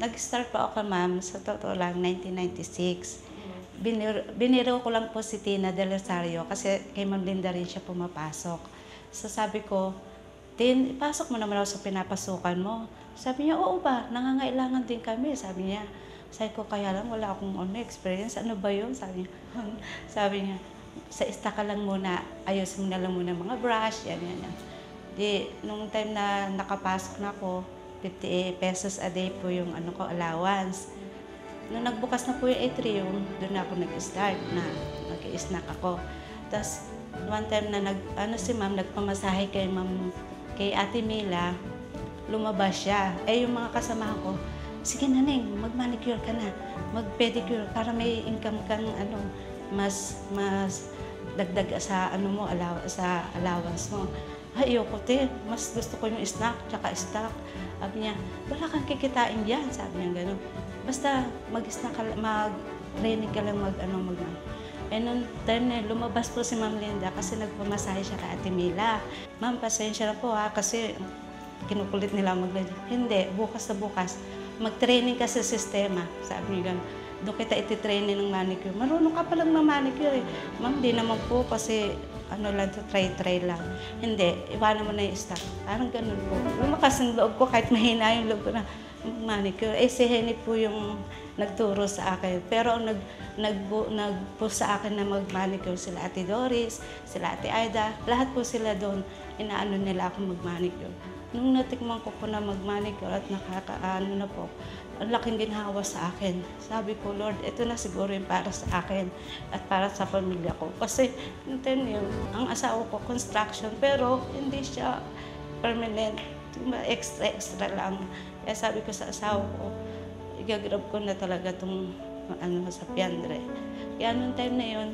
Nag-start po ako, ma'am, sa totoo lang, 1996. Biniro ko lang po si Tina Del Rosario kasi kay Ma'am Linda rin siya pumapasok. So sabi ko, Tin, ipasok mo naman ako sa pinapasukan mo. Sabi niya, oo ba, nangangailangan din kami, sabi niya. Sabi ko, kaya lang wala akong experience. Ano ba yun? Sabi niya, sabi niya, sa ista ka lang muna, ayusin mo na lang muna mga brush, yan. Di, nung time na nakapasok na ako, 50 pesos a day po yung allowance. Nung nagbukas na po yung atrium, doon ako nag-start na nag-snack ako. Tapos, one time na si ma'am, nagpamasahe kay Ate Mila, lumabas siya. Yung mga kasamahan ko, sige na Neng, mag-manicure ka na, mag-pedicure para may income kang mas dagdag sa sa allowance mo. Ayoko mas gusto ko yung snack tsaka stock. Sabi niya, wala kang kikitain diyan, sabi niya gano'n. Basta mag-snack ka, mag-training ka lang nung time na lumabas po si Ma'am Linda kasi nagpamasahe siya kay Ate Mila. Ma'am, pasensya na po kasi kinukulit nila Hindi, bukas na bukas. Mag-training ka sa sistema, sabi niya gano'n. Doon kita iti-training ng manicure. Marunong ka pa lang ng manicure eh. Ma'am, di naman po kasi lang to, try lang. Hindi, iwanan mo na yung stock. Parang ganun po. Lumakas ang loob ko kahit mahina yung loob ko na manicure. Si Henny po yung nagturo sa akin. Pero ang nag-push sa akin na mag-manicure sila Ate Doris, sila Ate Aida, lahat po sila doon, inaano nila ako mag-manicure. Nung natikman ko po na mag-manicure at nakakaano na po, ang laking ginhawa sa akin. Sabi ko, Lord, ito na siguro yung para sa akin at para sa pamilya ko. Kasi, ang asawa ko, construction, pero hindi siya permanent. Extra lang. Kaya sabi ko sa asawa ko, igagrab ko na talaga itong sa Piandre. Kaya nung time na yun,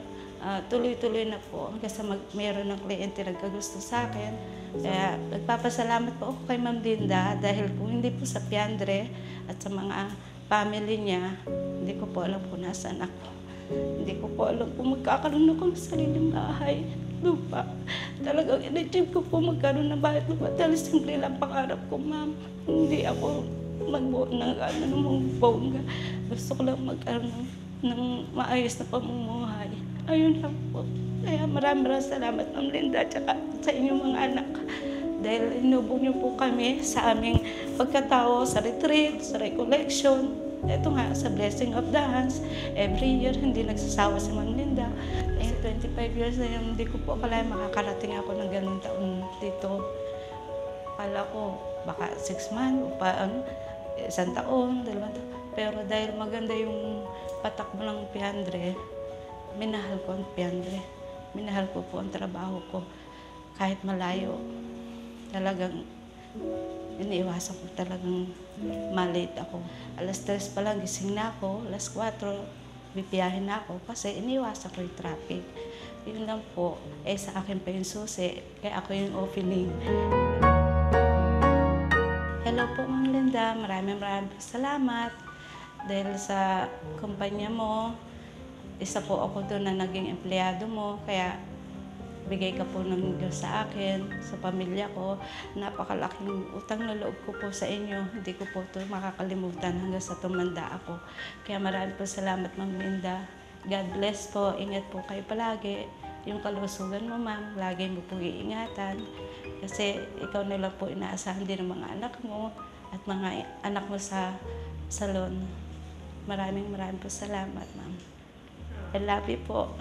tuloy-tuloy na po hanggang sa mayroon ng kliyente nagkagusto sa akin. Kaya nagpapasalamat po ako kay Ma'am Linda dahil kung hindi po sa Piandre at sa mga family niya, hindi ko po alam kung nasaan ako. Hindi ko po alam kung magkakaroon ako ng sariling bahay, lupa. Talagang in-achieve ko po magkaroon ng bahay lupa dahil simple lang pangarap ko, ma'am. Hindi ako magbuo ng bongga. Gusto ko lang magkaroon ng maayos na pamumuhay. Ayun lang po. Kaya maraming salamat, Ma'am Linda, at sa inyong mga anak. Dahil inubog niyo po kami sa aming pagkatao, sa retreat, sa recollection. Ito nga, sa Blessing of the Hands. Every year, hindi nagsasawa si Ma'am Linda. 25 years na yun, hindi ko po akalain makakarating ako ng ganung taon dito. Akala ko, baka 6 months, o isang taon, 2 taon. Pero dahil maganda yung patakbo ng Piandre, minahal ko ang Piandre. Minahal ko po ang trabaho ko. Kahit malayo, talagang iniiwasan ko talagang malate ako. Alas 3 pa lang gising na ako, alas 4, bibiyahin na ako kasi iniiwasan ko yung traffic. Yun lang po, sa akin pa yung susi, kaya ako yung opening. Hello po, Ma'am Linda. Maraming salamat. Dahil sa kumpanya mo, isa po ako doon na naging empleyado mo. Kaya bigay ka po ng Diyos sa akin, sa pamilya ko. Napakalaking utang na loob ko po sa inyo. Hindi ko po ito makakalimutan hanggang sa tumanda ako. Kaya maraming po salamat, Ma'am Linda. God bless po. Ingat po kayo palagi. Yung kalusugan mo, ma'am, lagi mo pong iingatan. Kasi ikaw na lang po inaasahan din ng mga anak mo at mga anak mo sa salon. Maraming po salamat, ma'am. I love you po.